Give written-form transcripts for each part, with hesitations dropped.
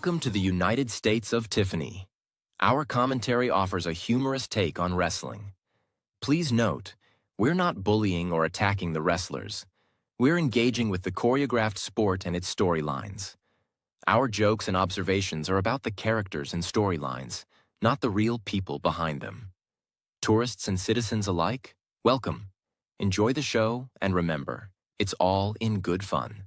Welcome to the United States of Tiffany. Our commentary offers a humorous take on wrestling. Please note, we're not bullying or attacking the wrestlers. We're engaging with the choreographed sport and its storylines. Our jokes and observations are about the characters and storylines, not the real people behind them. Tourists and citizens alike, welcome. Enjoy the show, and remember, it's all in good fun.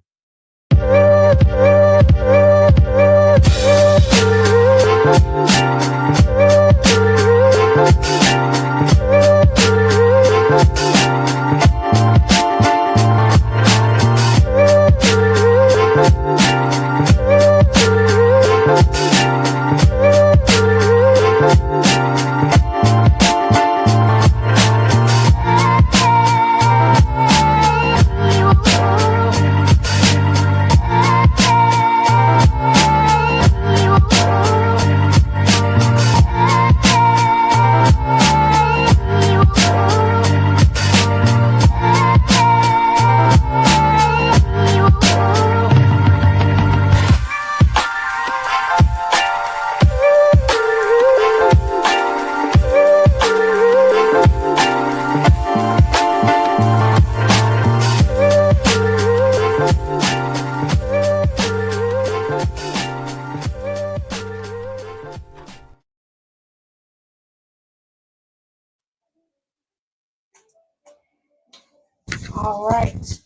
All right.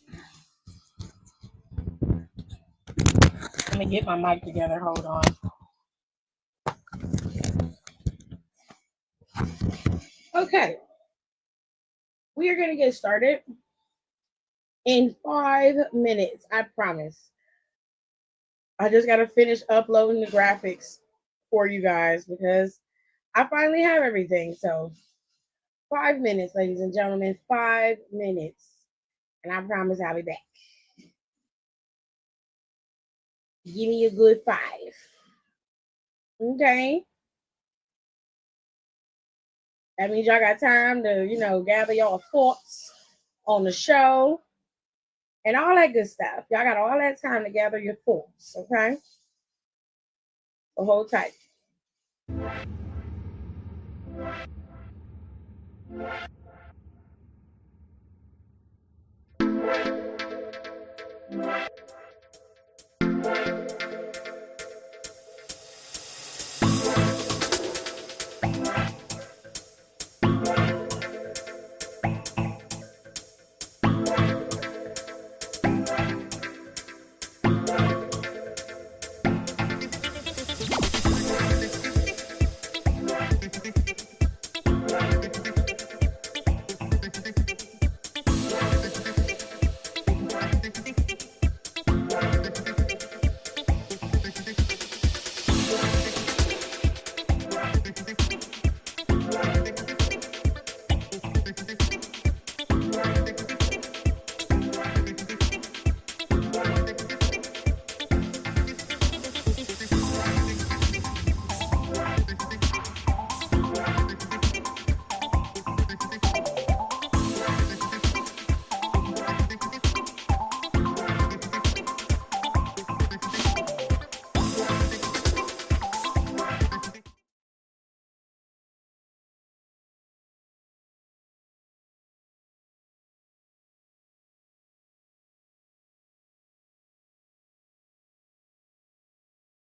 Let me get my mic together. Hold on. Okay. We are going to get started in 5 minutes. I promise. I just got to finish uploading the graphics for you guys because I finally have everything. So 5 minutes, ladies and gentlemen. 5 minutes. And I promise I'll be back. Give me a good 5. Okay. That means y'all got time to, gather y'all thoughts on the show and all that good stuff. Y'all got all that time to gather your thoughts, okay? So hold tight.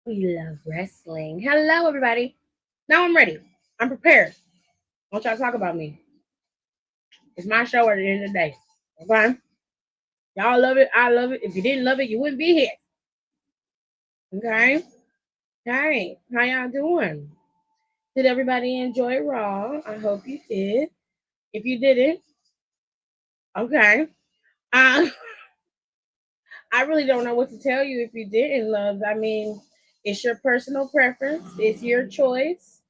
We love wrestling. Hello, everybody. Now I'm ready. I'm prepared. I want y'all to talk about me. It's my show at the end of the day. Okay? Y'all love it. I love it. If you didn't love it, you wouldn't be here. Okay? Hey, how y'all doing? Did everybody enjoy Raw? I hope you did. If you didn't, okay. I really don't know what to tell you if you didn't love. I mean, it's your personal preference. It's your choice.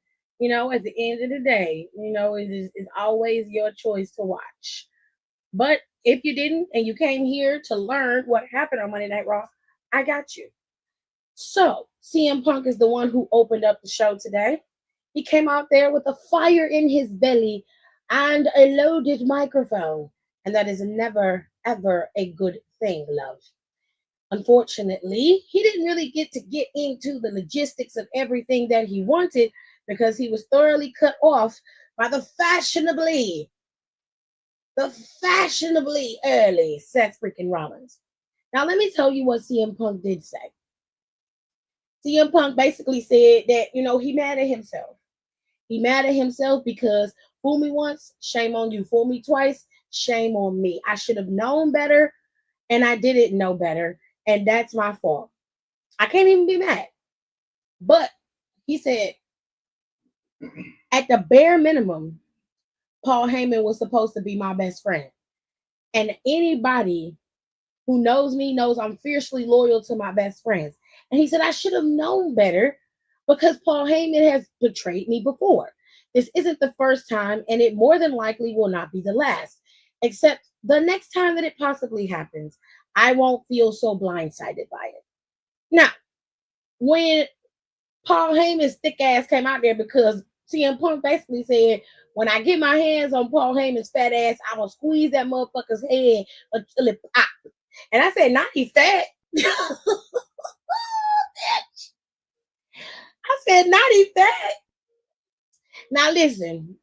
At the end of the day, it's always your choice to watch. But if you didn't and you came here to learn what happened on Monday Night Raw, I got you. So, CM Punk is the one who opened up the show today. He came out there with a fire in his belly and a loaded microphone. And that is never, ever a good thing, love. Unfortunately, he didn't really get into the logistics of everything that he wanted because he was thoroughly cut off by the fashionably early Seth freaking Rollins. Now, let me tell you what CM Punk did say. CM Punk basically said that, he mad at himself. He mad at himself because fool me once, shame on you. Fool me twice, shame on me. I should have known better and I didn't know better. And that's my fault. I can't even be mad. But he said, at the bare minimum, Paul Heyman was supposed to be my best friend. And anybody who knows me knows I'm fiercely loyal to my best friends. And he said, I should have known better because Paul Heyman has betrayed me before. This isn't the first time, and it more than likely will not be the last. Except the next time that it possibly happens, I won't feel so blindsided by it. Now, when Paul Heyman's thick ass came out there because CM Punk basically said, when I get my hands on Paul Heyman's fat ass, I will squeeze that motherfucker's head until it pop. And I said, not he's fat. I said, not he's fat. Now listen,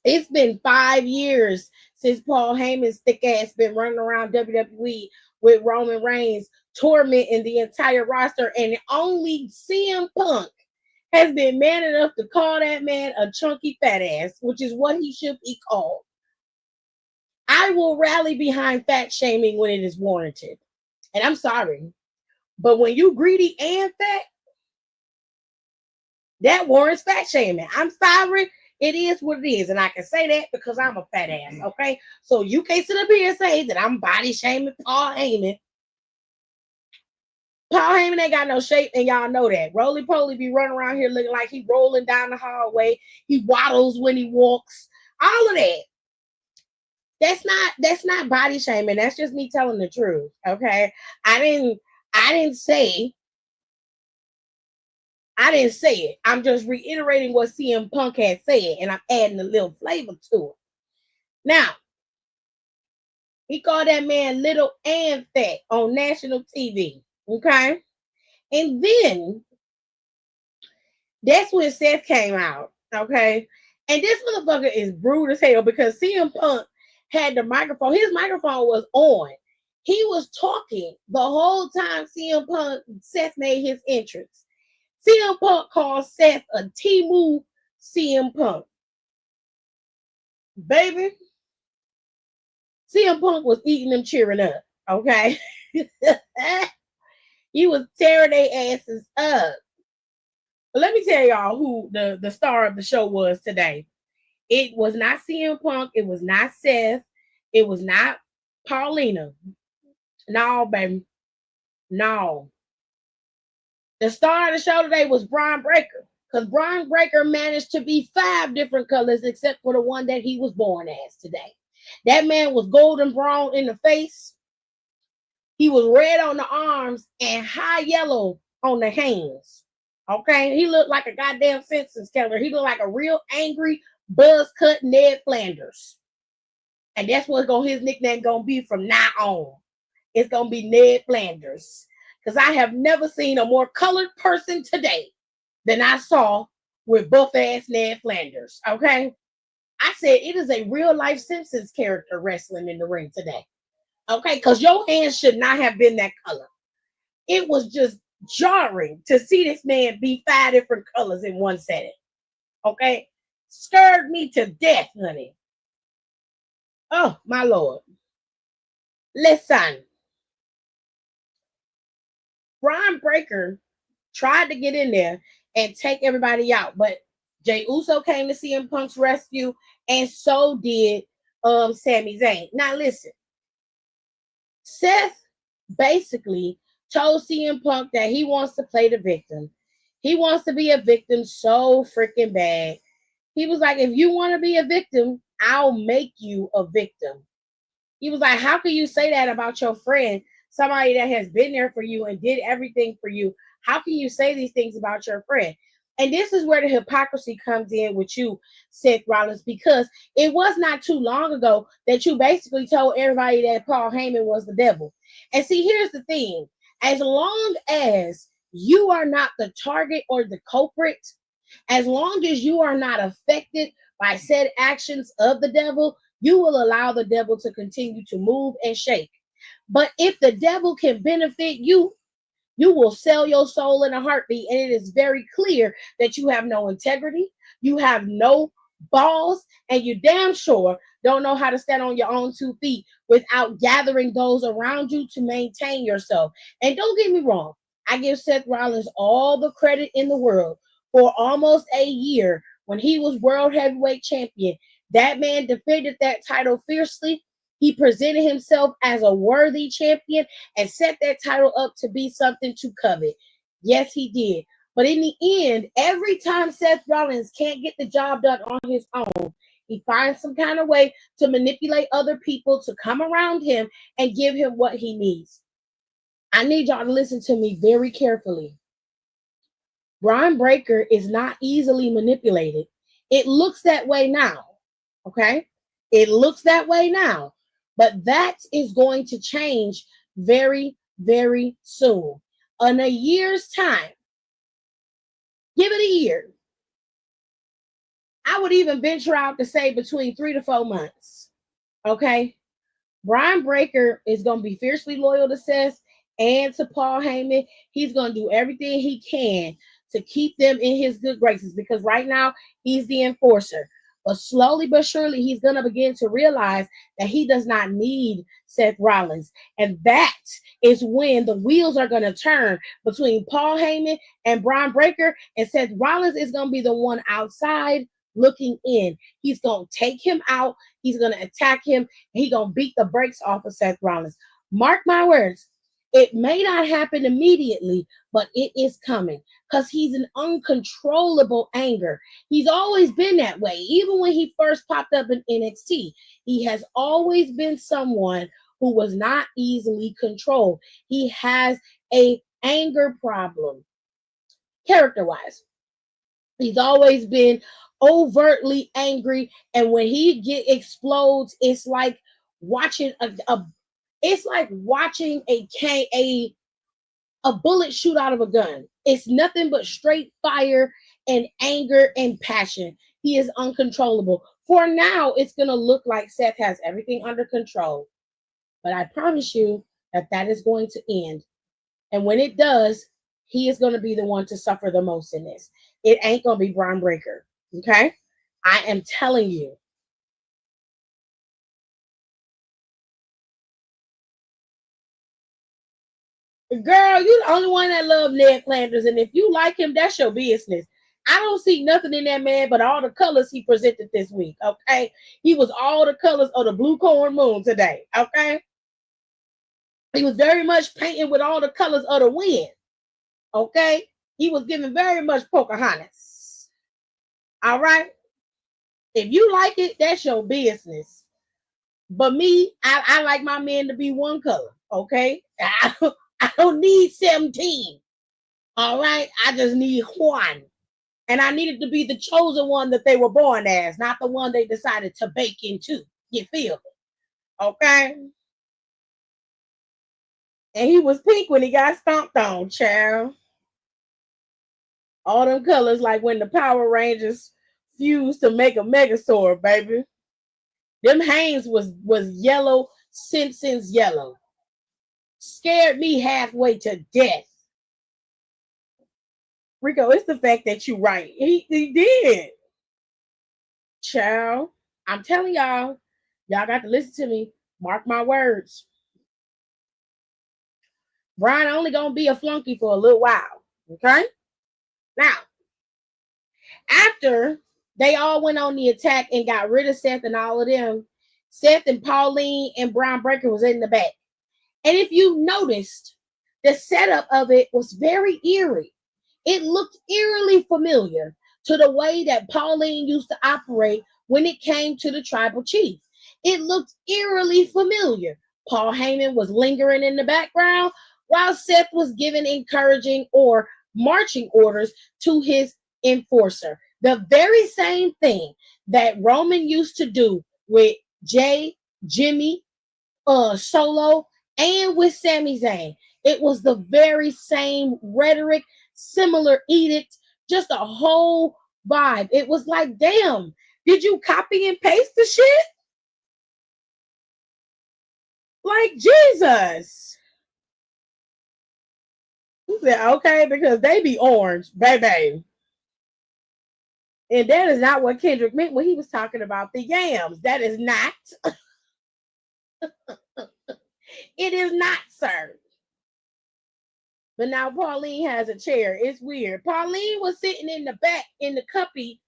it's been 5 years since Paul Heyman's thick ass been running around WWE with Roman Reigns, tormenting the entire roster, and only CM Punk has been man enough to call that man a chunky fat ass, which is what he should be called. I will rally behind fat shaming when it is warranted. And I'm sorry, but when you greedy and fat, that warrants fat shaming. I'm sorry. It is what it is. And I can say that because I'm a fat ass. Okay. So you can't sit up here and say that I'm body shaming Paul Heyman. Paul Heyman ain't got no shape, and y'all know that. Roly Poly be running around here looking like he rolling down the hallway. He waddles when he walks. All of that. That's not body shaming. That's just me telling the truth. Okay. I didn't say it. I'm just reiterating what CM Punk had said, and I'm adding a little flavor to it. Now, he called that man little and fat on national TV. Okay. And then that's when Seth came out. Okay. And this motherfucker is rude as hell because CM Punk had the microphone. His microphone was on. He was talking the whole time Seth made his entrance. CM Punk called Seth a T-move CM Punk. Baby, CM Punk was eating them cheering up, okay? He was tearing their asses up. But let me tell y'all who the star of the show was today. It was not CM Punk. It was not Seth. It was not Paulina. No, baby. No. The star of the show today was Brian Breaker. Because Brian Breaker managed to be 5 different colors except for the one that he was born as today. That man was golden brown in the face. He was red on the arms and high yellow on the hands. Okay? He looked like a goddamn Simpsons character. He looked like a real angry, buzz-cut Ned Flanders. And that's what his nickname going to be from now on. It's going to be Ned Flanders. Because I have never seen a more colored person today than I saw with buff-ass Ned Flanders. Okay? I said it is a real-life Simpsons character wrestling in the ring today. Okay? Because your hands should not have been that color. It was just jarring to see this man be 5 different colors in one setting. Okay? Scared me to death, honey. Oh, my Lord. Listen. Brian Breaker tried to get in there and take everybody out, but Jey Uso came to CM Punk's rescue, and so did Sami Zayn. Now listen, Seth basically told CM Punk that he wants to play the victim. He wants to be a victim so freaking bad. He was like, if you want to be a victim, I'll make you a victim. He was like, how can you say that about your friend? Somebody that has been there for you and did everything for you. How can you say these things about your friend? And this is where the hypocrisy comes in with you, Seth Rollins, because it was not too long ago that you basically told everybody that Paul Heyman was the devil. And see, here's the thing. As long as you are not the target or the culprit, as long as you are not affected by said actions of the devil, you will allow the devil to continue to move and shake. But if the devil can benefit you, you will sell your soul in a heartbeat. And it is very clear that you have no integrity, you have no balls, and you damn sure don't know how to stand on your own 2 feet without gathering those around you to maintain yourself. And don't get me wrong, I give Seth Rollins all the credit in the world. For almost a year, when he was world heavyweight champion, that man defended that title fiercely. He presented himself as a worthy champion and set that title up to be something to covet. Yes, he did. But in the end, every time Seth Rollins can't get the job done on his own, he finds some kind of way to manipulate other people to come around him and give him what he needs. I need y'all to listen to me very carefully. Brian Breaker is not easily manipulated. It looks that way now. Okay? It looks that way now. But that is going to change very, very soon. In a year's time, give it a year. I would even venture out to say between 3 to 4 months. Okay? Brian Breaker is going to be fiercely loyal to Seth and to Paul Heyman. He's going to do everything he can to keep them in his good graces, because right now he's the enforcer. But slowly but surely, he's going to begin to realize that he does not need Seth Rollins. And that is when the wheels are going to turn between Paul Heyman and Brian Breaker. And Seth Rollins is going to be the one outside looking in. He's going to take him out. He's going to attack him. He's going to beat the brakes off of Seth Rollins. Mark my words. It may not happen immediately, but it is coming, because he's an uncontrollable anger. He's always been that way. Even when he first popped up in NXT, he has always been someone who was not easily controlled. He has a anger problem, character-wise. He's always been overtly angry, and when he explodes, it's like watching it's like watching a bullet shoot out of a gun. It's nothing but straight fire and anger and passion. He is uncontrollable. For now, it's going to look like Seth has everything under control. But I promise you that is going to end. And when it does, he is going to be the one to suffer the most in this. It ain't going to be Brian Breaker. Okay? I am telling you. Girl, you the only one that love Ned Flanders, and if you like him, that's your business. I don't see nothing in that man but all the colors he presented this week, okay? He was all the colors of the blue corn moon today, okay? He was very much painting with all the colors of the wind, okay? He was giving very much Pocahontas, all right? If you like it, that's your business. But me, I like my men to be one color, okay? I don't need 17. All right. I just need one. And I needed to be the chosen one that they were born as, not the one they decided to bake into. You feel me? Okay. And he was pink when he got stomped on, child. All them colors like when the Power Rangers fused to make a Megazord, baby. Them Hanes was yellow, Simpsons yellow. Scared me halfway to death. Rico, it's the fact that you right. He did. Child, I'm telling y'all got to listen to me. Mark my words. Brian only gonna be a flunky for a little while. Okay? Now, after they all went on the attack and got rid of Seth and all of them, Seth and Pauline and Brian Breaker was in the back. And if you noticed, the setup of it was very eerie. It looked eerily familiar to the way that Pauline used to operate when it came to the tribal chief. It looked eerily familiar. Paul Heyman was lingering in the background while Seth was giving encouraging or marching orders to his enforcer. The very same thing that Roman used to do with Jay, Jimmy, Solo, and with Sami Zayn. It was the very same rhetoric, similar edict, just a whole vibe. It was like, damn, did you copy and paste the shit? Like, Jesus. He said, okay, because they be orange, baby. And that is not what Kendrick meant when he was talking about the yams. That is not. It is not, sir. But now Pauline has a chair. It's weird. Pauline was sitting in the back in the cuppy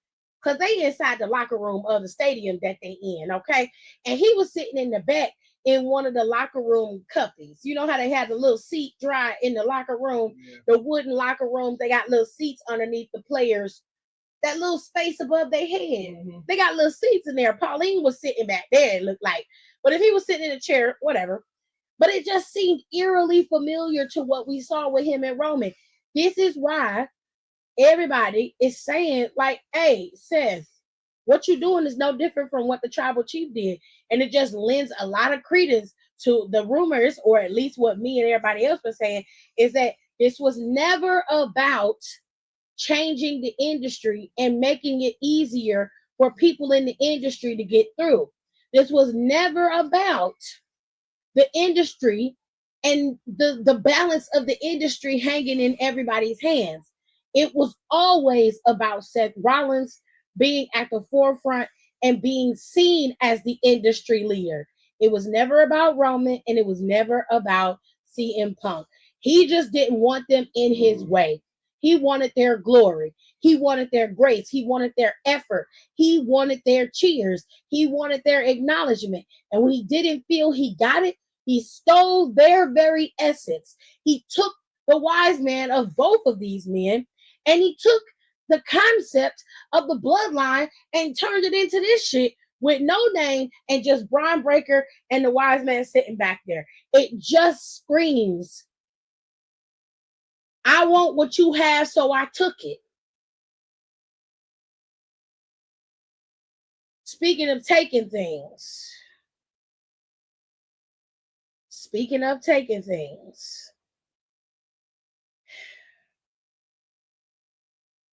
because they inside the locker room of the stadium that they in, okay? And he was sitting in the back in one of the locker room cuppies. You know how they had the little seat dry in the locker room, the wooden locker rooms. They got little seats underneath the players, that little space above their head. They got little seats in there. Pauline was sitting back there, it looked like. But if he was sitting in a chair, whatever. But it just seemed eerily familiar to what we saw with him and Roman. This is why everybody is saying, like, hey, Seth, what you're doing is no different from what the tribal chief did. And it just lends a lot of credence to the rumors, or at least what me and everybody else was saying, is that this was never about changing the industry and making it easier for people in the industry to get through. This was never about the industry and the balance of the industry hanging in everybody's hands. It was always about Seth Rollins being at the forefront and being seen as the industry leader. It was never about Roman, and it was never about CM Punk. He just didn't want them in his way. He wanted their glory. He wanted their grace. He wanted their effort. He wanted their cheers. He wanted their acknowledgement. And when he didn't feel he got it, he stole their very essence. He took the wise man of both of these men, and he took the concept of the bloodline and turned it into this shit with no name and just Braun Breaker and the wise man sitting back there. It just screams, I want what you have, so I took it. Speaking of taking things.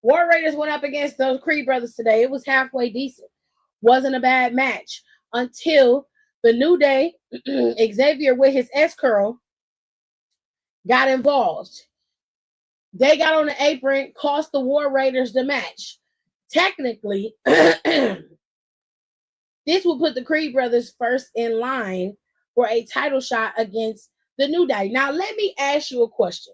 War Raiders went up against those Creed brothers today. It was halfway decent. Wasn't a bad match until the New Day, Xavier with his S-curl, got involved. They got on the apron, cost the War Raiders the match. Technically, this would put the Creed brothers first in line for a title shot against the New Day. Now, let me ask you a question.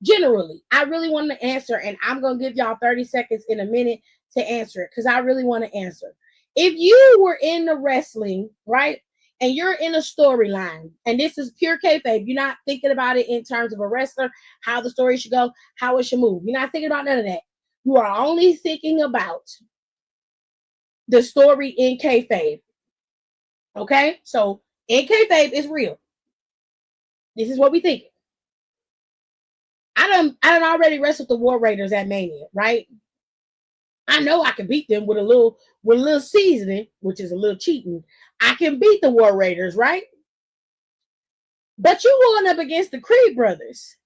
Generally, I really want to answer, and I'm going to give y'all 30 seconds in a minute to answer it because I really want to answer. If you were in the wrestling, right, and you're in a storyline, and this is pure kayfabe, you're not thinking about it in terms of a wrestler, how the story should go, how it should move. You're not thinking about none of that. You are only thinking about the story in kayfabe. Okay? So, in kayfabe, it's real. This is what we think. I done already wrestled the War Raiders at Mania, right? I know I can beat them with a little seasoning, which is a little cheating. I can beat the War Raiders, right? But you going up against the Creed brothers.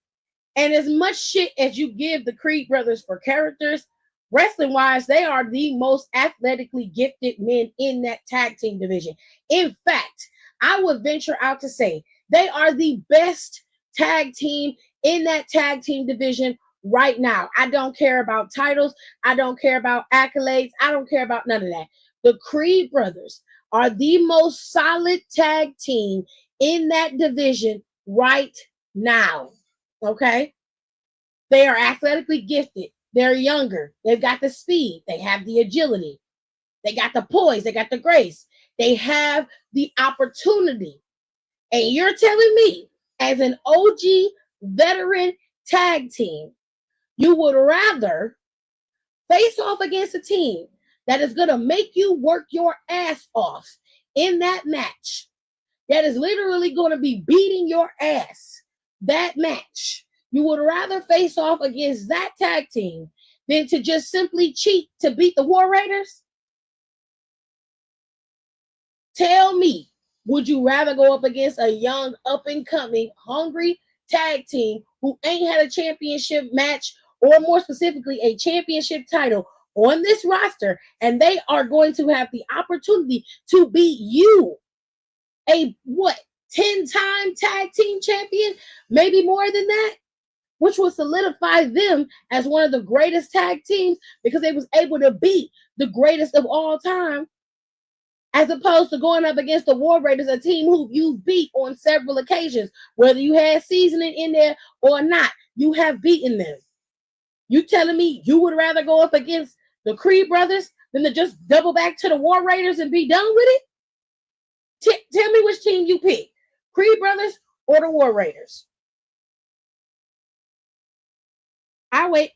And as much shit as you give the Creed brothers for characters, wrestling wise, they are the most athletically gifted men in that tag team division. In fact, I would venture out to say they are the best tag team in that tag team division right now. I don't care about titles. I don't care about accolades. I don't care about none of that. The Creed brothers are the most solid tag team in that division right now. Okay? They are athletically gifted. They're younger. They've got the speed. They have the agility. They got the poise. They got the grace. They have the opportunity. And you're telling me, as an OG veteran tag team, you would rather face off against a team that is going to make you work your ass off in that match, that is literally going to be beating your ass, that match. You would rather face off against that tag team than to just simply cheat to beat the War Raiders? Tell me, would you rather go up against a young, up-and-coming, hungry tag team who ain't had a championship match, or more specifically, a championship title on this roster, and they are going to have the opportunity to beat you, a what, 10-time tag team champion, maybe more than that, which will solidify them as one of the greatest tag teams because they was able to beat the greatest of all time, as opposed to going up against the War Raiders, a team who you beat on several occasions, whether you had seasoning in there or not, you have beaten them. You telling me you would rather go up against the Creed brothers than to just double back to the War Raiders and be done with it? Tell me which team you pick, Creed brothers or the War Raiders. I wait.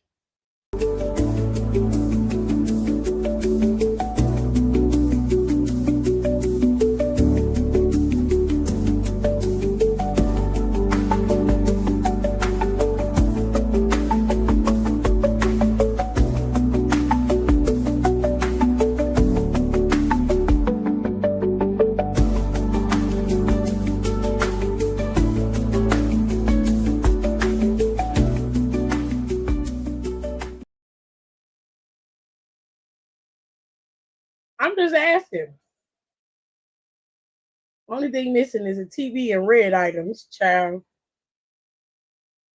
I'm just asking. Only thing missing is a TV and red items, child.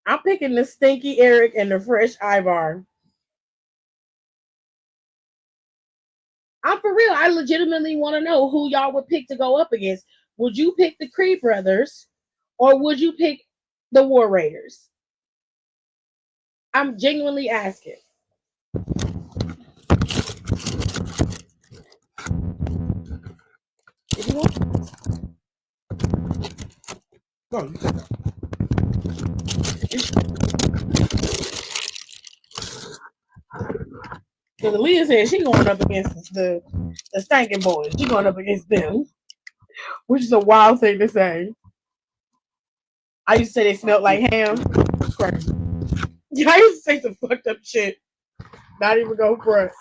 I'm picking the stinky Eric and the fresh Ivar. I'm for real. I legitimately want to know who y'all would pick to go up against. Would you pick the Creed brothers or would you pick the War Raiders? I'm genuinely asking. If you want, go. You can go. Because Leah said she going up against the Stankin' Boys. She going up against them, which is a wild thing to say. I used to say they smelled like ham. It's crazy. Yeah, I used to say some fucked up shit. Not even go for it.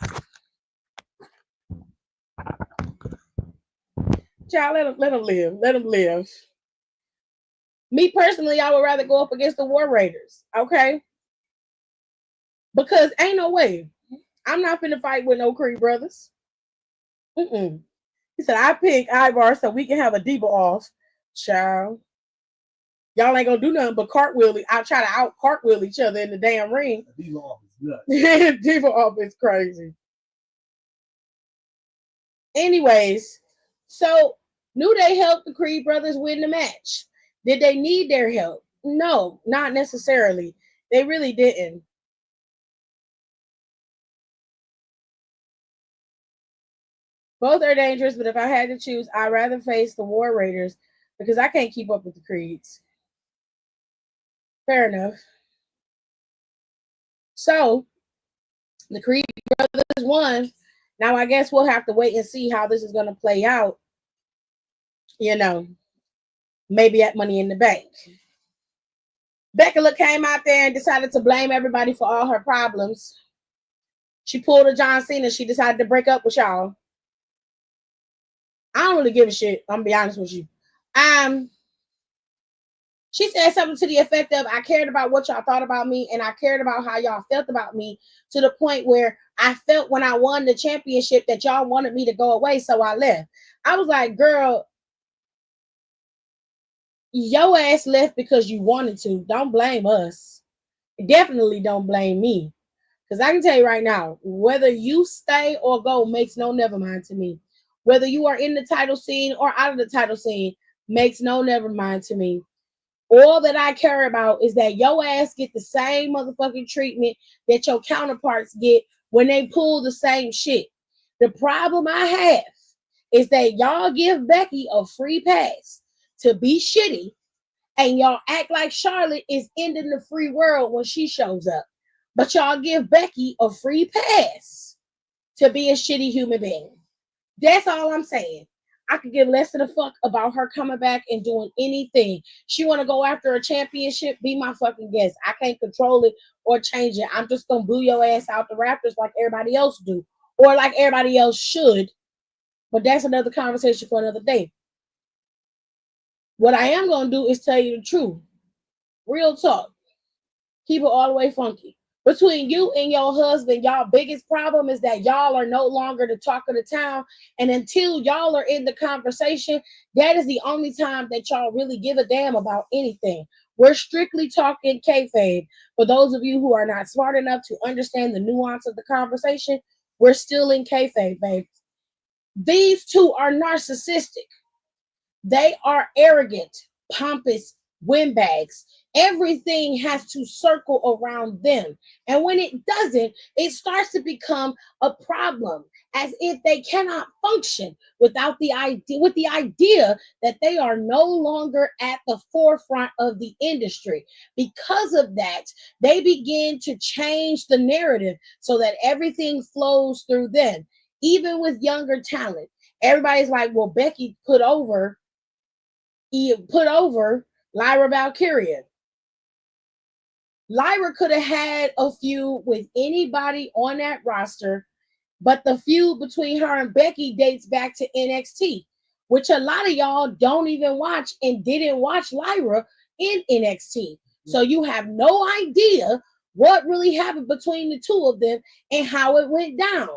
Child, let them live. Let them live. Me personally, I would rather go up against the War Raiders. Okay? Because ain't no way. I'm not finna fight with no Creed brothers. Mm-mm. He said, I pick Ivar so we can have a diva off. Child. Y'all ain't gonna do nothing but cartwheel. I'll try to out cartwheel each other in the damn ring. Diva off is nuts. Diva off is crazy. Anyways, so New Day helped the Creed brothers win the match. Did they need their help? No, not necessarily. They really didn't. Both are dangerous, but if I had to choose, I'd rather face the War Raiders because I can't keep up with the Creeds. Fair enough. So, the Creed brothers won. Now, I guess we'll have to wait and see how this is going to play out. You know, maybe at Money in the Bank. Becky came out there and decided to blame everybody for all her problems. She pulled a John Cena. She decided to break up with y'all. I don't really give a shit. I'm gonna be honest with you. She said something to the effect of, I cared about what y'all thought about me and I cared about how y'all felt about me, to the point where I felt when I won the championship that y'all wanted me to go away, so I left. I was like, girl, your ass left because you wanted to. Don't blame us. Definitely don't blame me. Because I can tell you right now, whether you stay or go makes no never mind to me. Whether you are in the title scene or out of the title scene makes no never mind to me. All that I care about is that your ass get the same motherfucking treatment that your counterparts get when they pull the same shit. The problem I have is that y'all give Becky a free pass to be shitty, and y'all act like Charlotte is ending the free world when she shows up. But y'all give Becky a free pass to be a shitty human being. That's all I'm saying. I could give less than a fuck about her coming back and doing anything. She want to go after a championship, be my fucking guest. I can't control it or change it. I'm just going to boo your ass out the Raptors like everybody else do. Or like everybody else should. But that's another conversation for another day. What I am going to do is tell you the truth. Real talk. Keep it all the way funky. Between you and your husband, y'all biggest problem is that y'all are no longer the talk of the town. And until y'all are in the conversation, that is the only time that y'all really give a damn about anything. We're strictly talking kayfabe. For those of you who are not smart enough to understand the nuance of the conversation, we're still in kayfabe, babe. These two are narcissistic. They are arrogant, pompous windbags. Everything has to circle around them. And when it doesn't, it starts to become a problem, as if they cannot function without the idea with the idea that they are no longer at the forefront of the industry. Because of that, they begin to change the narrative so that everything flows through them. Even with younger talent, everybody's like, well, Becky put over Lyra Valkyria. Lyra could have had a feud with anybody on that roster, but the feud between her and Becky dates back to NXT, which a lot of y'all don't even watch and didn't watch Lyra in NXT. So you have no idea what really happened between the two of them and how it went down.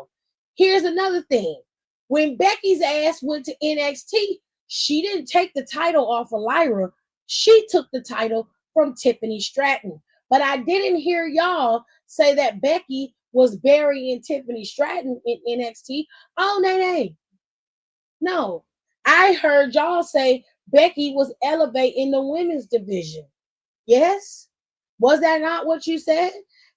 Here's another thing. When Becky's ass went to NXT, she didn't take the title off of Lyra. She took the title from Tiffany Stratton. But I didn't hear y'all say that Becky was burying Tiffany Stratton in NXT. Oh, nay. No. I heard y'all say Becky was elevating the women's division. Yes? Was that not what you said?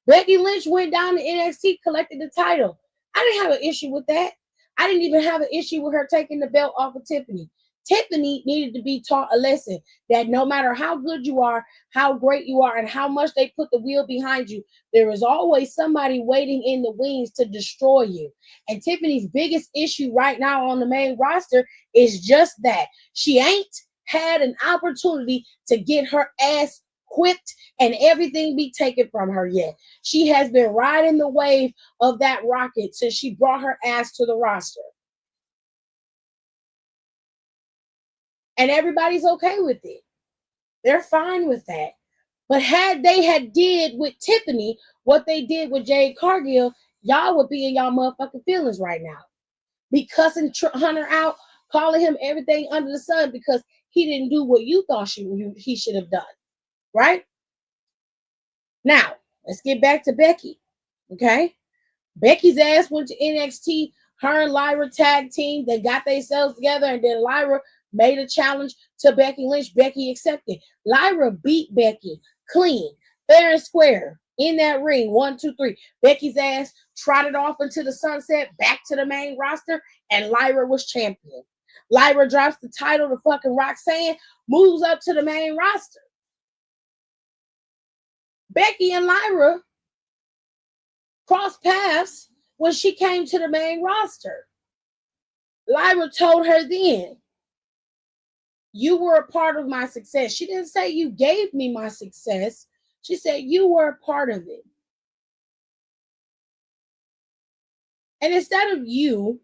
Becky Lynch went down to NXT, collected the title. I didn't have an issue with that. I didn't even have an issue with her taking the belt off of Tiffany. Tiffany needed to be taught a lesson that no matter how good you are, how great you are, and how much they put the wheel behind you, there is always somebody waiting in the wings to destroy you. And Tiffany's biggest issue right now on the main roster is just that. She ain't had an opportunity to get her ass whipped and everything be taken from her yet. She has been riding the wave of that rocket since she brought her ass to the roster. And everybody's okay with it. They're fine with that. But had they had did with Tiffany what they did with Jade Cargill, y'all would be in y'all motherfucking feelings right now. Be cussing Hunter out, calling him everything under the sun because he didn't do what you thought he should have done. Right? Now, let's get back to Becky. Okay? Becky's ass went to NXT. Her and Lyra tag team. They got themselves together, and then Lyra made a challenge to Becky Lynch. Becky accepted. Lyra beat Becky clean, fair and square in that ring. 1, 2, 3. Becky's ass trotted off into the sunset, back to the main roster, and Lyra was champion. Lyra drops the title to fucking Roxanne, moves up to the main roster. Becky and Lyra crossed paths when she came to the main roster. Lyra told her then, you were a part of my success. She didn't say you gave me my success. She said you were a part of it. And instead of you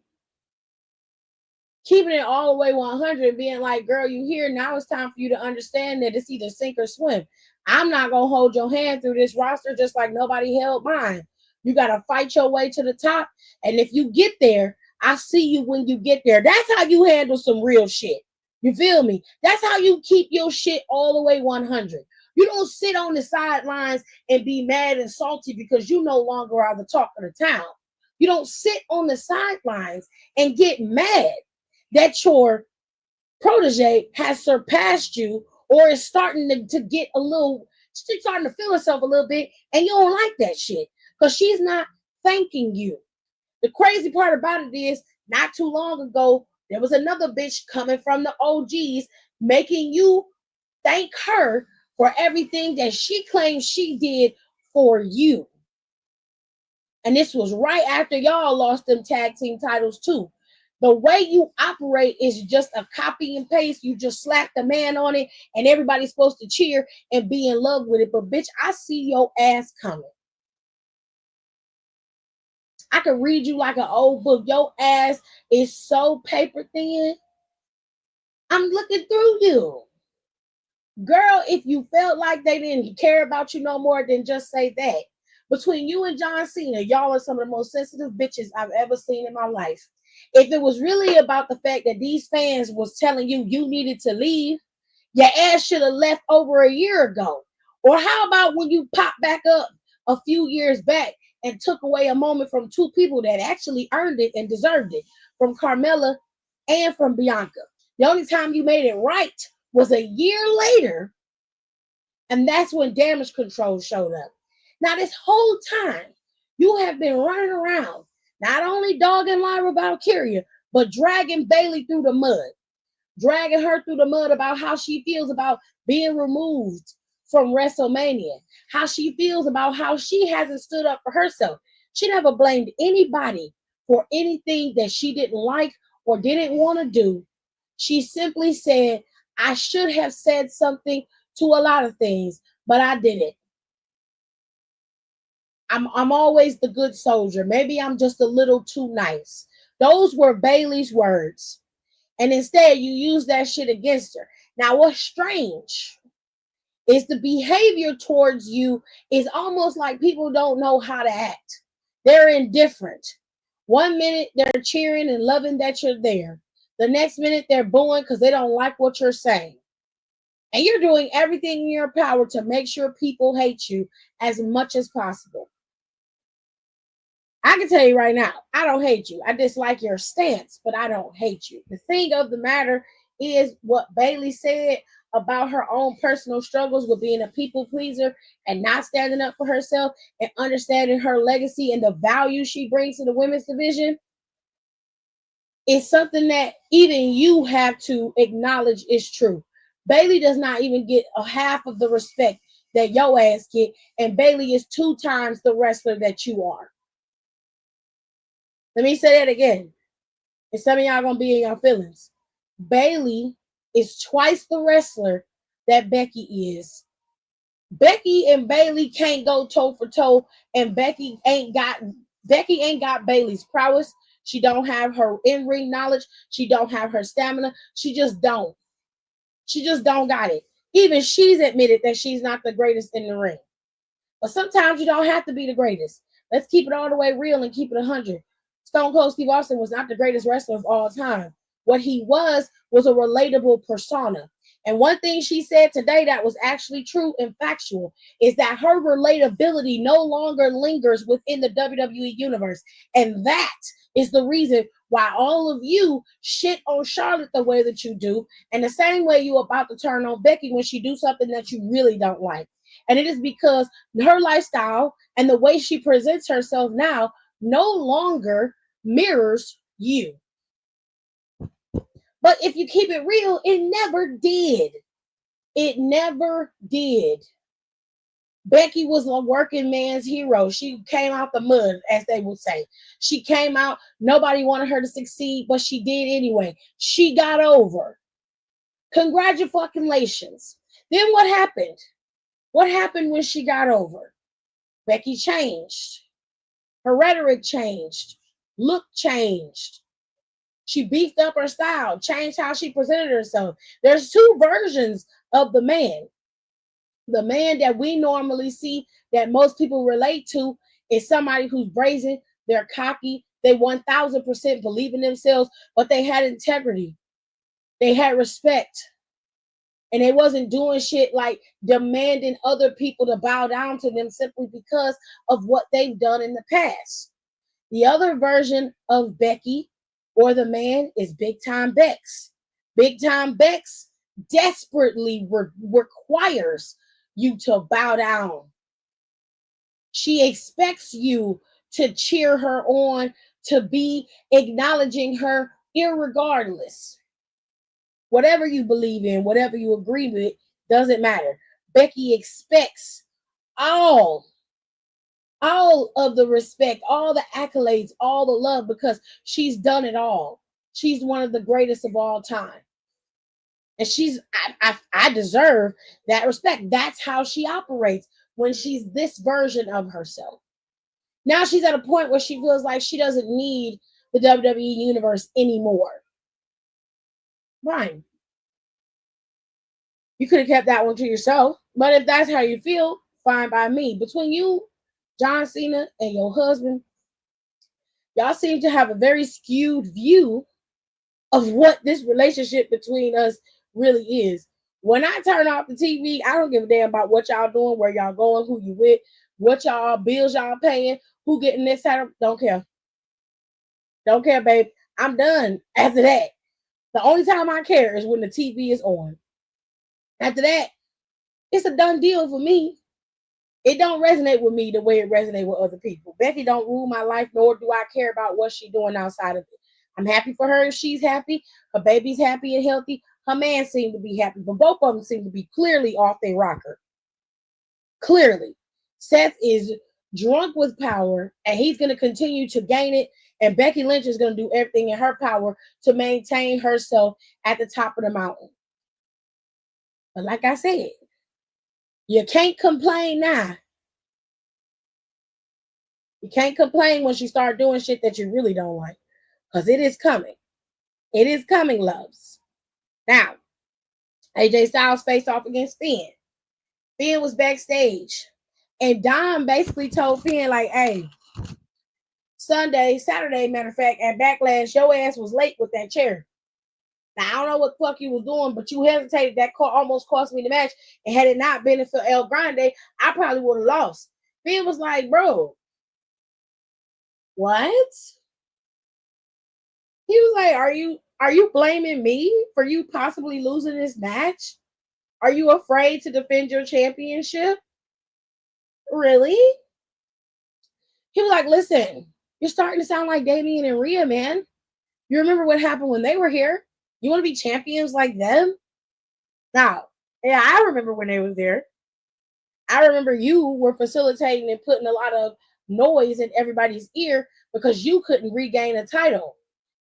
keeping it all the way 100, being like, girl, you here, now it's time for you to understand that it's either sink or swim. I'm not going to hold your hand through this roster just like nobody held mine. You got to fight your way to the top. And if you get there, I see you when you get there. That's how you handle some real shit. You feel me? That's how you keep your shit all the way 100. You don't sit on the sidelines and be mad and salty because you no longer are the talk of the town. You don't sit on the sidelines and get mad that your protege has surpassed you or is starting to get a little, she's starting to feel herself a little bit, and you don't like that shit because she's not thanking you. The crazy part about it is, not too long ago, there was another bitch coming from the OGs making you thank her for everything that she claims she did for you. And this was right after y'all lost them tag team titles too. The way you operate is just a copy and paste. You just slap the man on it and everybody's supposed to cheer and be in love with it. But bitch, I see your ass coming. I can read you like an old book. Your ass is so paper thin. I'm looking through you. Girl, if you felt like they didn't care about you no more, then just say that. Between you and John Cena, y'all are some of the most sensitive bitches I've ever seen in my life. If it was really about the fact that these fans was telling you you needed to leave, your ass should have left over a year ago. Or how about when you pop back up a few years back and took away a moment from two people that actually earned it and deserved it, from Carmella and from Bianca. The only time you made it right was a year later, and that's when Damage Control showed up. Now, this whole time, you have been running around, not only dogging Lyra Valkyria, but dragging Bayley through the mud, dragging her through the mud about how she feels about being removed from WrestleMania, how she feels about how she hasn't stood up for herself. She never blamed anybody for anything that she didn't like or didn't want to do. She simply said, I should have said something to a lot of things, but I didn't. I'm always the good soldier. Maybe I'm just a little too nice. Those were Bayley's words. And instead, you use that shit against her. Now, what's strange is the behavior towards you is almost like people don't know how to act. They're indifferent. One minute, they're cheering and loving that you're there. The next minute, they're booing because they don't like what you're saying. And you're doing everything in your power to make sure people hate you as much as possible. I can tell you right now, I don't hate you. I dislike your stance, but I don't hate you. The thing of the matter is what Bayley said about her own personal struggles with being a people pleaser and not standing up for herself and understanding her legacy and the value she brings to the women's division is something that even you have to acknowledge is true. Bayley does not even get a half of the respect that your ass get, and Bayley is 2 times the wrestler that you are. Let me say that again. And some of y'all gonna be in your feelings. Bayley is twice the wrestler that Becky is. Becky and Bayley can't go toe for toe, and Becky ain't got Bayley's prowess. She don't have her in-ring knowledge. She don't have her stamina. She just don't. She just don't got it. Even she's admitted that she's not the greatest in the ring. But sometimes you don't have to be the greatest. Let's keep it all the way real and keep it 100. Stone Cold Steve Austin was not the greatest wrestler of all time. What he was a relatable persona. And one thing she said today that was actually true and factual is that her relatability no longer lingers within the WWE universe. And that is the reason why all of you shit on Charlotte the way that you do, and the same way you about to turn on Becky when she do something that you really don't like. And it is because her lifestyle and the way she presents herself now no longer mirrors you. But if you keep it real, it never did. It never did. Becky was a working man's hero. She came out the mud, as they would say. She came out, nobody wanted her to succeed, but she did anyway. She got over. Congratulations. Then what happened? What happened when she got over? Becky changed. Her rhetoric changed. Look changed. She beefed up her style, changed how she presented herself. There's 2 versions of the man. The man that we normally see that most people relate to is somebody who's brazen, they're cocky, they 1000% believe in themselves, but they had integrity. They had respect. And they wasn't doing shit like demanding other people to bow down to them simply because of what they've done in the past. The other version of Becky or the man is Big Time Bex. Big Time Bex desperately requires you to bow down. She expects you to cheer her on, to be acknowledging her irregardless. Whatever you believe in, whatever you agree with, doesn't matter. Becky expects all of the respect, all the accolades, all the love, because she's done it all. She's one of the greatest of all time. And I deserve that respect. That's how she operates when she's this version of herself. Now she's at a point where she feels like she doesn't need the WWE universe anymore. Fine. You could have kept that one to yourself. But if that's how you feel, fine by me. Between you, John Cena, and your husband, y'all seem to have a very skewed view of what this relationship between us really is. When I turn off the TV, I don't give a damn about what y'all doing, where y'all going, who you with, what y'all bills y'all paying, who getting this out. Don't care. Don't care, babe. I'm done after that. The only time I care is when the TV is on. After that, it's a done deal for me. It don't resonate with me the way it resonates with other people. Becky don't rule my life, nor do I care about what she's doing outside of it. I'm happy for her if she's happy. Her baby's happy and healthy. Her man seemed to be happy, but both of them seem to be clearly off their rocker. Clearly. Seth is drunk with power, and he's going to continue to gain it. And Becky Lynch is going to do everything in her power to maintain herself at the top of the mountain. But like I said, you can't complain now. You can't complain once you start doing shit that you really don't like. Because it is coming. It is coming, loves. Now, AJ Styles faced off against Finn. Finn was backstage. And Dom basically told Finn, like, hey, Saturday, matter of fact, at Backlash, your ass was late with that chair. Now, I don't know what the fuck you was doing, but you hesitated. That almost cost me the match. And had it not been for El Grande, I probably would have lost. Finn was like, bro, what? He was like, are you blaming me for you possibly losing this match? Are you afraid to defend your championship? Really? He was like, listen, you're starting to sound like Damian and Rhea, man. You remember what happened when they were here? You want to be champions like them? Now, yeah, I remember when they was there. I remember you were facilitating and putting a lot of noise in everybody's ear because you couldn't regain a title.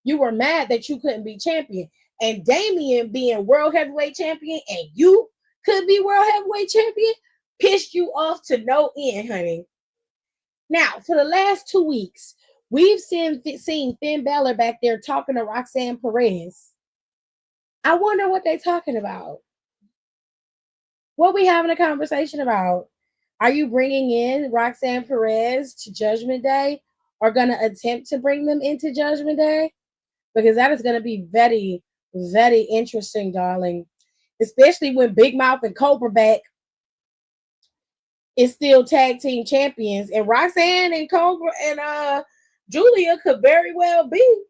You were mad that you couldn't be champion. And Damian being world heavyweight champion and you could be world heavyweight champion pissed you off to no end, honey. Now, for the last 2 weeks, we've seen Finn Balor back there talking to Roxanne Perez. I wonder what they're talking about. What we having a conversation about? Are you bringing in Roxanne Perez to Judgment Day or going to attempt to bring them into Judgment Day? Because that is going to be very, very interesting, darling. Especially when Big Mouth and Cobra back is still tag team champions. And Roxanne and Cobra and Julia could very well be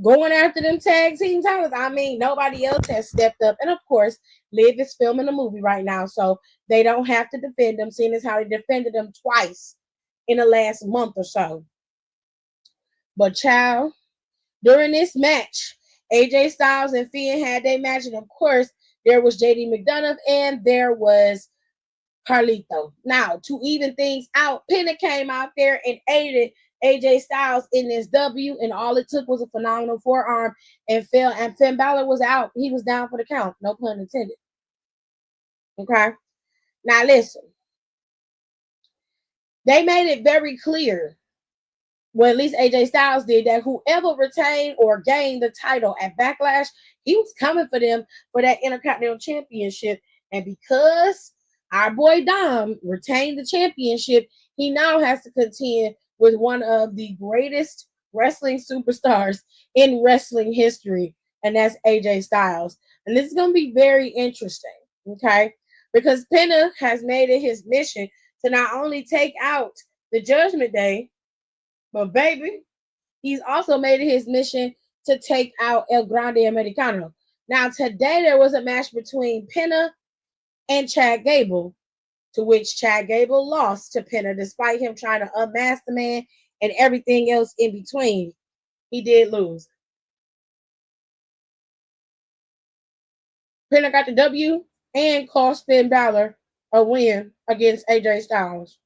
going after them tag team titles. I mean, nobody else has stepped up. And of course, Liv is filming a movie right now, so they don't have to defend them, seeing as how they defended them twice in the last month or so. But child, during this match, AJ Styles and Finn had their match, and of course, there was JD McDonough and there was Carlito. Now, to even things out, Penta came out there and aided AJ Styles in this W, and all it took was a phenomenal forearm and Finn Balor was out. He was down for the count. No pun intended. Okay? Now, listen. They made it very clear, well, at least AJ Styles did, that whoever retained or gained the title at Backlash, he was coming for them for that Intercontinental Championship. And because our boy Dom retained the championship, he now has to contend with one of the greatest wrestling superstars in wrestling history, and that's AJ Styles. And this is going to be very interesting, okay? Because Penta has made it his mission to not only take out the Judgment Day, but baby, he's also made it his mission to take out El Grande Americano. Now, today there was a match between Penta and Chad Gable, to which Chad Gable lost to Penta despite him trying to unmask the man and everything else in between. He did lose. Penta got the W and cost Finn Balor a win against AJ Styles.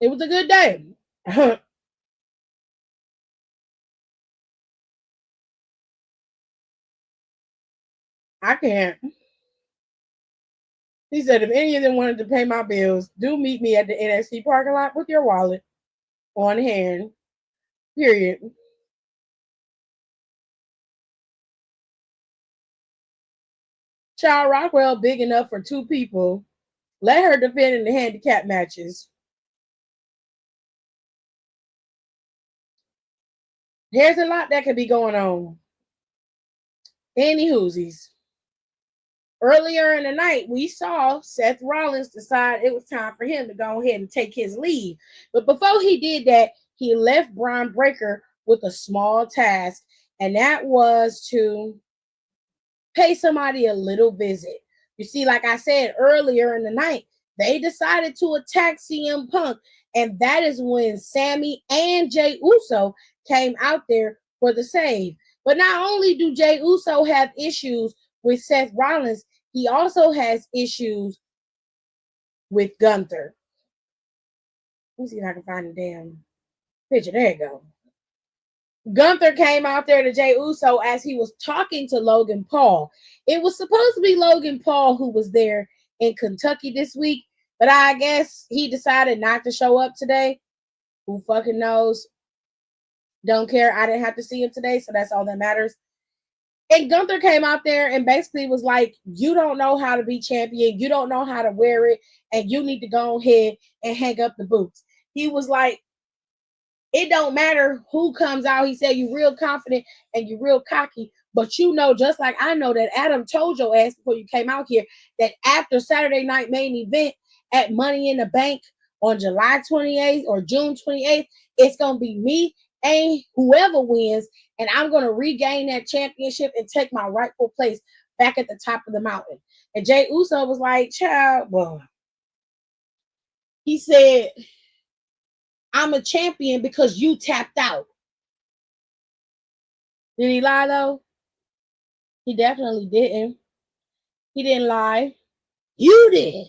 It was a good day. I can't. He said, if any of them wanted to pay my bills, do meet me at the NXT parking lot with your wallet on hand. Period. Child Rockwell big enough for two people. Let her defend in the handicap matches. There's a lot that could be going on. Any hoosies. Earlier in the night, we saw Seth Rollins decide it was time for him to go ahead and take his leave. But before he did that, he left Braun Breaker with a small task, and that was to pay somebody a little visit. You see, like I said earlier in the night, they decided to attack CM Punk, and that is when Sammy and Jey Uso came out there for the save. But not only do Jey Uso have issues with Seth Rollins, he also has issues with Gunther. Let me see if I can find the damn picture. There you go. Gunther came out there to Jey Uso as he was talking to Logan Paul. It was supposed to be Logan Paul who was there in Kentucky this week, but I guess he decided not to show up today. Who fucking knows? Don't care. I didn't have to see him today, so that's all that matters. And Gunther came out there and basically was like, you don't know how to be champion. You don't know how to wear it. And you need to go ahead and hang up the boots. He was like, it don't matter who comes out. He said, you're real confident and you're real cocky. But you know, just like I know that Adam told your ass before you came out here, that after Saturday night main event at Money in the Bank on July 28th or June 28th, it's going to be me and whoever wins, and I'm going to regain that championship and take my rightful place back at the top of the mountain. And Jey Uso was like, child, well, he said, I'm a champion because you tapped out. Did he lie though? He definitely didn't. He didn't lie. You did.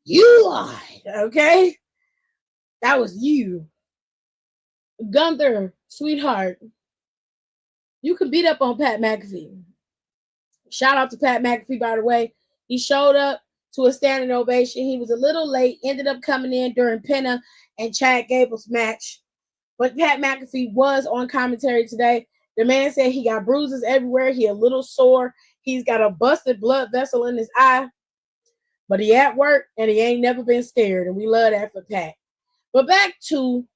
You lied. Okay? That was you. Gunther, sweetheart, you can beat up on Pat McAfee. Shout out to Pat McAfee, by the way. He showed up to a standing ovation. He was a little late, ended up coming in during Penna and Chad Gable's match. But Pat McAfee was on commentary today. The man said he got bruises everywhere. He a little sore. He's got a busted blood vessel in his eye. But he at work and he ain't never been scared. And we love that for Pat. But back to